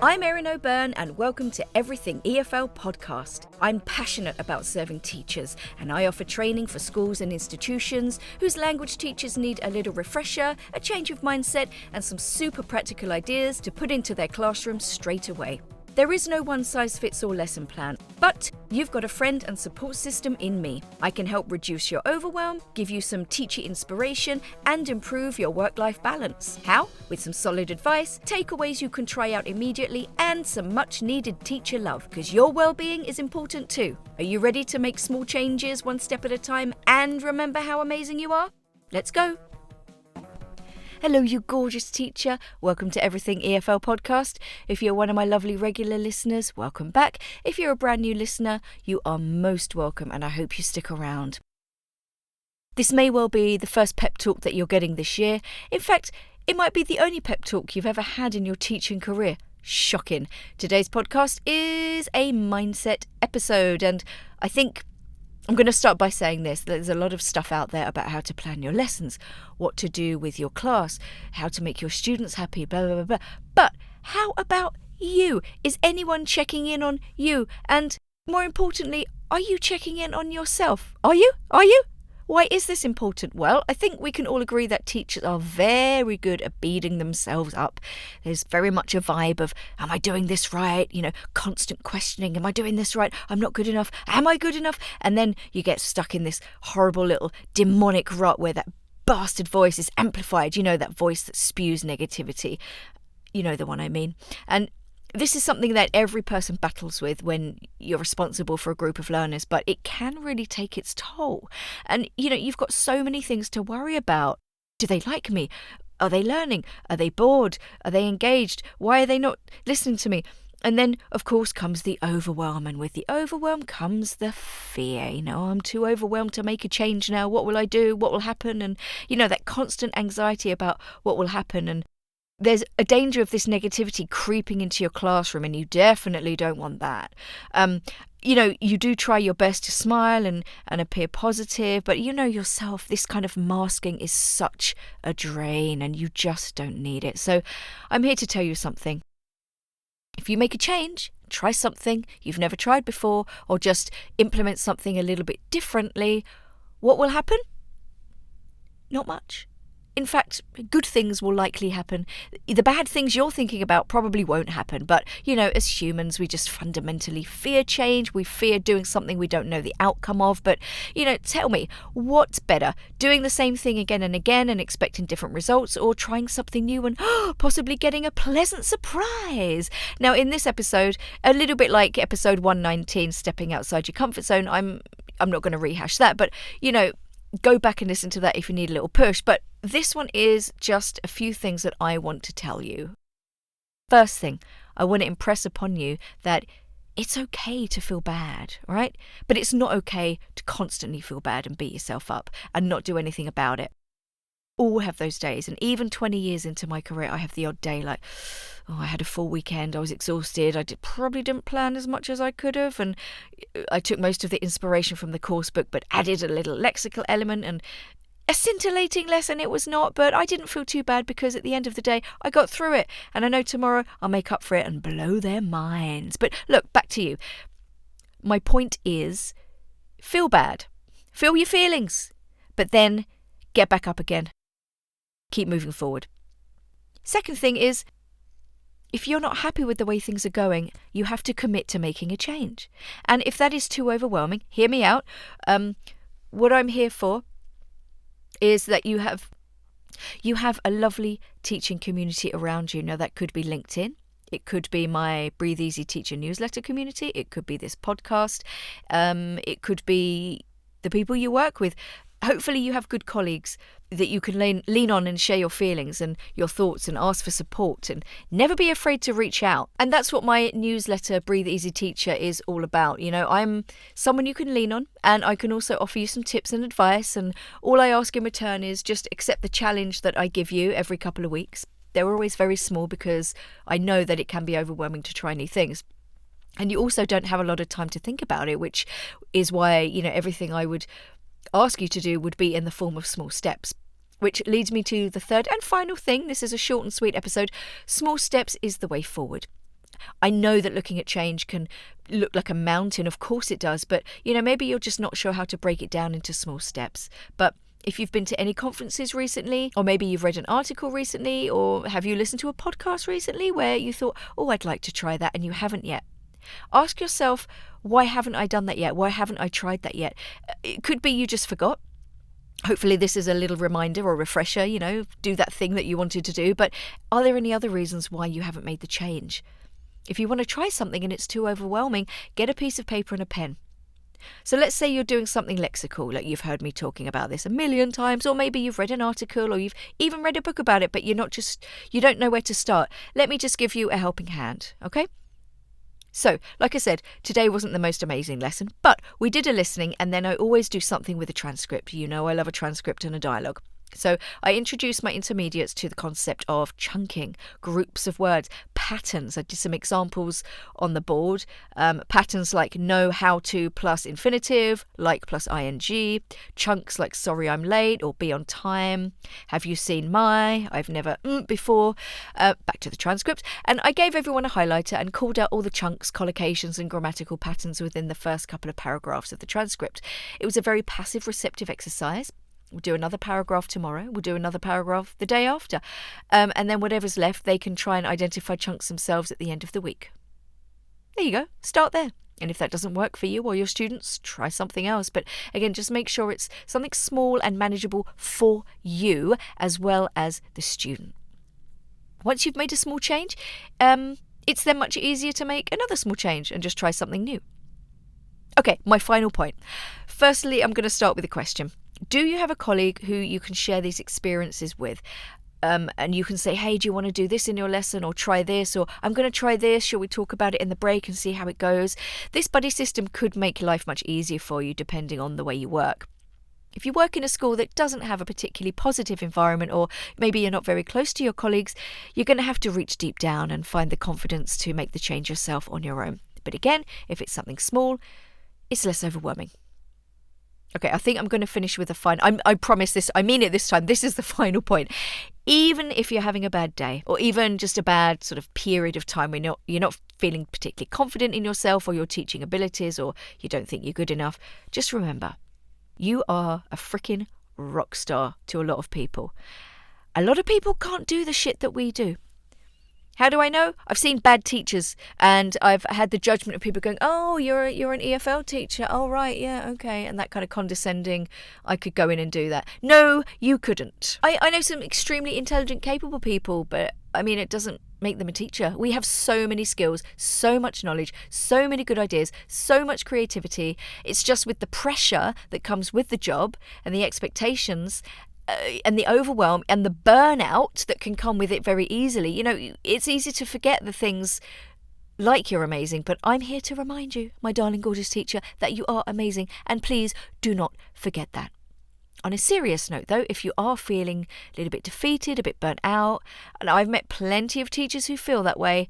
I'm Erin O'Byrne and welcome to Everything EFL podcast. I'm passionate about serving teachers and I offer training for schools and institutions whose language teachers need a little refresher, a change of mindset and some super practical ideas to put into their classrooms straight away. There is no one-size-fits-all lesson plan, but you've got a friend and support system in me. I can help reduce your overwhelm, give you some teacher inspiration, and improve your work-life balance. How? With some solid advice, takeaways you can try out immediately, and some much-needed teacher love, because your well-being is important too. Are you ready to make small changes one step at a time and remember how amazing you are? Let's go! Hello, you gorgeous teacher. Welcome to Everything EFL podcast. If you're one of my lovely regular listeners, welcome back. If you're a brand new listener, you are most welcome and I hope you stick around. This may well be the first pep talk that you're getting this year. In fact, it might be the only pep talk you've ever had in your teaching career. Shocking. Today's podcast is a mindset episode and I think I'm going to start by saying this. There's a lot of stuff out there about how to plan your lessons, what to do with your class, how to make your students happy, blah, blah, blah, blah. But how about you? Is anyone checking in on you? And more importantly, are you checking in on yourself? Are you? Why is this important? Well, I think we can all agree that teachers are very good at beating themselves up. There's very much a vibe of, am I doing this right? Constant questioning. Am I doing this right? I'm not good enough. Am I good enough? And then you get stuck in this horrible little demonic rut where that bastard voice is amplified. That voice that spews negativity. You know the one I mean. And this is something that every person battles with when you're responsible for a group of learners, but it can really take its toll. And, you've got so many things to worry about. Do they like me? Are they learning? Are they bored? Are they engaged? Why are they not listening to me? And then, of course, comes the overwhelm. And with the overwhelm comes the fear. I'm too overwhelmed to make a change now. What will I do? What will happen? And, that constant anxiety about what will happen. And there's a danger of this negativity creeping into your classroom and you definitely don't want that. You do try your best to smile and appear positive, but yourself, this kind of masking is such a drain and you just don't need it. So I'm here to tell you something. If you make a change, try something you've never tried before, or just implement something a little bit differently, what will happen? Not much. In fact, good things will likely happen. The bad things you're thinking about probably won't happen. But, as humans, we just fundamentally fear change. We fear doing something we don't know the outcome of. But, tell me, what's better? Doing the same thing again and again and expecting different results, or trying something new and possibly getting a pleasant surprise? Now, in this episode, a little bit like episode 119, stepping outside your comfort zone, I'm not going to rehash that. But, go back and listen to that if you need a little push. But this one is just a few things that I want to tell you. First thing, I want to impress upon you that it's okay to feel bad, right? But it's not okay to constantly feel bad and beat yourself up and not do anything about it. All have those days, and even 20 years into my career, I have the odd day like, I had a full weekend, I was exhausted, I probably didn't plan as much as I could have, and I took most of the inspiration from the course book, but added a little lexical element, and a scintillating lesson it was not, but I didn't feel too bad because at the end of the day, I got through it, and I know tomorrow I'll make up for it and blow their minds. But look, back to you. My point is, feel bad, feel your feelings, but then get back up again. Keep moving forward. Second thing is, if you're not happy with the way things are going, you have to commit to making a change. And if that is too overwhelming, hear me out. What I'm here for is that you have a lovely teaching community around you. Now, that could be LinkedIn. It could be my Breathe Easy Teacher newsletter community. It could be this podcast. It could be the people you work with. Hopefully you have good colleagues that you can lean on and share your feelings and your thoughts and ask for support and never be afraid to reach out. And that's what my newsletter, Breathe Easy Teacher, is all about. I'm someone you can lean on, and I can also offer you some tips and advice. And all I ask in return is just accept the challenge that I give you every couple of weeks. They're always very small because I know that it can be overwhelming to try new things. And you also don't have a lot of time to think about it, which is why, everything I would ask you to do would be in the form of small steps. Which leads me to the third and final thing. This is a short and sweet episode. Small steps is the way forward. I know that looking at change can look like a mountain, of course it does, but maybe you're just not sure how to break it down into small steps. But if you've been to any conferences recently, or maybe you've read an article recently, or have you listened to a podcast recently where you thought, oh, I'd like to try that, and you haven't yet, ask yourself, why haven't I done that yet? Why haven't I tried that yet? It could be you just forgot. Hopefully this is a little reminder or refresher, do that thing that you wanted to do. But are there any other reasons why you haven't made the change? If you want to try something and it's too overwhelming, get a piece of paper and a pen. So let's say you're doing something lexical, like you've heard me talking about this a million times, or maybe you've read an article, or you've even read a book about it, but you don't know where to start. Let me just give you a helping hand, okay? So, like I said, today wasn't the most amazing lesson, but we did a listening, and then I always do something with a transcript. I love a transcript and a dialogue. So I introduced my intermediates to the concept of chunking, groups of words, patterns. I did some examples on the board. Patterns like know, how to plus infinitive, like plus ing. Chunks like sorry I'm late or be on time. Have you seen my? I've never before. Back to the transcript. And I gave everyone a highlighter and called out all the chunks, collocations and grammatical patterns within the first couple of paragraphs of the transcript. It was a very passive receptive exercise. We'll do another paragraph tomorrow. We'll do another paragraph the day after. And then whatever's left, they can try and identify chunks themselves at the end of the week. There you go. Start there. And if that doesn't work for you or your students, try something else. But again, just make sure it's something small and manageable for you as well as the student. Once you've made a small change, it's then much easier to make another small change and just try something new. Okay, my final point. Firstly, I'm going to start with a question. Do you have a colleague who you can share these experiences with? And you can say, hey, do you want to do this in your lesson, or try this, or I'm going to try this. Shall we talk about it in the break and see how it goes? This buddy system could make life much easier for you depending on the way you work. If you work in a school that doesn't have a particularly positive environment, or maybe you're not very close to your colleagues, you're going to have to reach deep down and find the confidence to make the change yourself on your own. But again, if it's something small, it's less overwhelming. Okay, I think I'm going to finish with a final. I promise this. I mean it this time. This is the final point. Even if you're having a bad day, or even just a bad sort of period of time where you're not feeling particularly confident in yourself or your teaching abilities, or you don't think you're good enough, just remember, you are a freaking rock star to a lot of people. A lot of people can't do the shit that we do. How do I know? I've seen bad teachers, and I've had the judgment of people going, oh, you're an EFL teacher. Oh, right, yeah, okay. And that kind of condescending, I could go in and do that. No, you couldn't. I know some extremely intelligent, capable people, but I mean, it doesn't make them a teacher. We have so many skills, so much knowledge, so many good ideas, so much creativity. It's just with the pressure that comes with the job and the expectations and the overwhelm and the burnout that can come with it very easily. It's easy to forget the things like you're amazing, but I'm here to remind you, my darling gorgeous teacher, that you are amazing, and please do not forget that. On a serious note though, if you are feeling a little bit defeated, a bit burnt out, and I've met plenty of teachers who feel that way,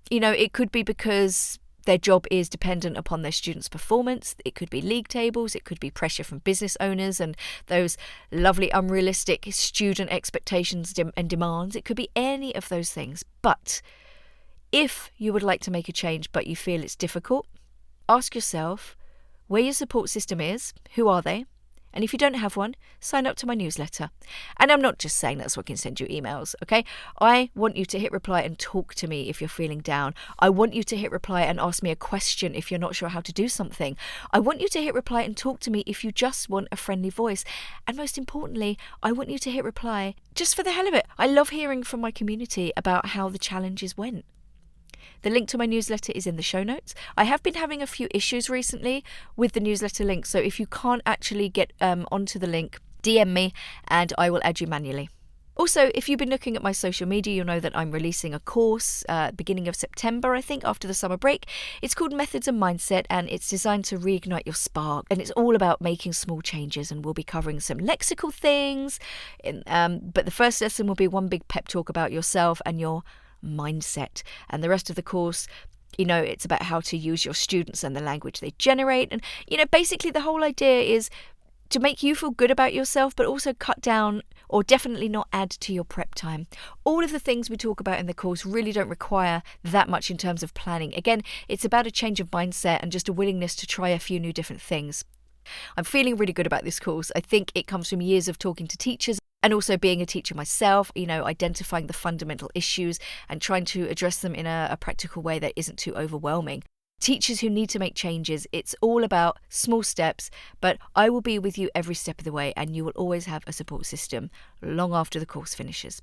it could be because their job is dependent upon their students' performance. It could be league tables. It could be pressure from business owners and those lovely unrealistic student expectations and demands. It could be any of those things. But if you would like to make a change but you feel it's difficult, ask yourself where your support system is, who are they? And if you don't have one, sign up to my newsletter. And I'm not just saying that so I can send you emails, okay? I want you to hit reply and talk to me if you're feeling down. I want you to hit reply and ask me a question if you're not sure how to do something. I want you to hit reply and talk to me if you just want a friendly voice. And most importantly, I want you to hit reply just for the hell of it. I love hearing from my community about how the challenges went. The link to my newsletter is in the show notes. I have been having a few issues recently with the newsletter link, so if you can't actually get onto the link, DM me and I will add you manually. Also, if you've been looking at my social media, you'll know that I'm releasing a course beginning of September, I think, after the summer break. It's called Methods and Mindset, and it's designed to reignite your spark. And it's all about making small changes, and we'll be covering some lexical things. But the first lesson will be one big pep talk about yourself and your mindset, and the rest of the course, it's about how to use your students and the language they generate. And basically the whole idea is to make you feel good about yourself, but also cut down or definitely not add to your prep time. All of the things we talk about in the course really don't require that much in terms of planning. Again, it's about a change of mindset and just a willingness to try a few new different things. I'm feeling really good about this course. I think it comes from years of talking to teachers and also being a teacher myself, identifying the fundamental issues and trying to address them in a practical way that isn't too overwhelming. Teachers who need to make changes, it's all about small steps, but I will be with you every step of the way and you will always have a support system long after the course finishes.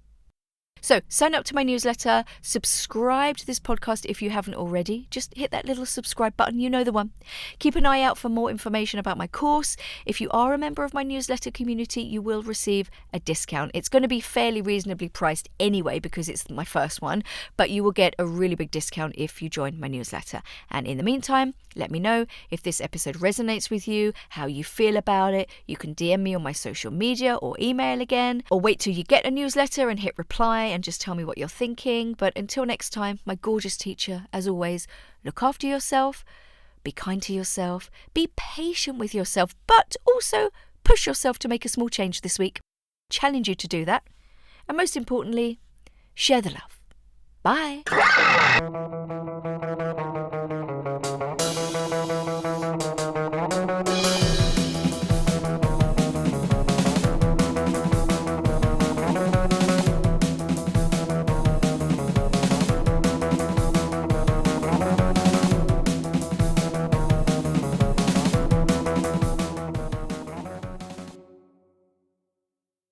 So sign up to my newsletter, subscribe to this podcast if you haven't already. Just hit that little subscribe button, you know the one. Keep an eye out for more information about my course. If you are a member of my newsletter community, you will receive a discount. It's going to be fairly reasonably priced anyway because it's my first one, but you will get a really big discount if you join my newsletter. And in the meantime, let me know if this episode resonates with you, how you feel about it. You can DM me on my social media or email again, or wait till you get a newsletter and hit reply and just tell me what you're thinking. But until next time, my gorgeous teacher, as always, look after yourself, be kind to yourself, be patient with yourself, but also push yourself to make a small change this week. Challenge you to do that. And most importantly, share the love. Bye.